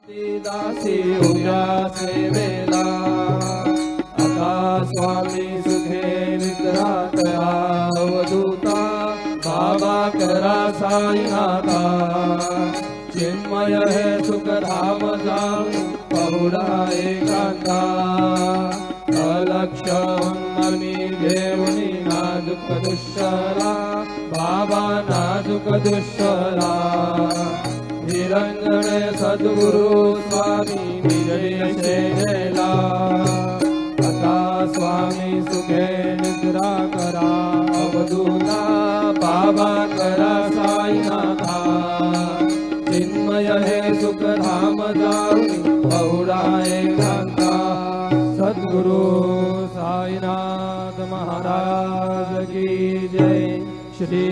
दासी उया सेवेला आता स्वामी सुखे निद्रातया अवधूता बाबा करा साईनाथा चिन्मय है सुख धाम जाऊं बहुरा एकांता अलक्ष मनी घेऊनी नाजुक दुष्टला बाबा नाजुक दुष्टला निरंजन सद्गुरु स्वामी विजय सेवेला आता स्वामी सुखे निद्रा करा अवधूता बाबा करा साईनाथा चिन्मय हे सुख धाम जाऊं बहुरा एकांता सद्गुरु साईनाथ महाराज की जय। श्री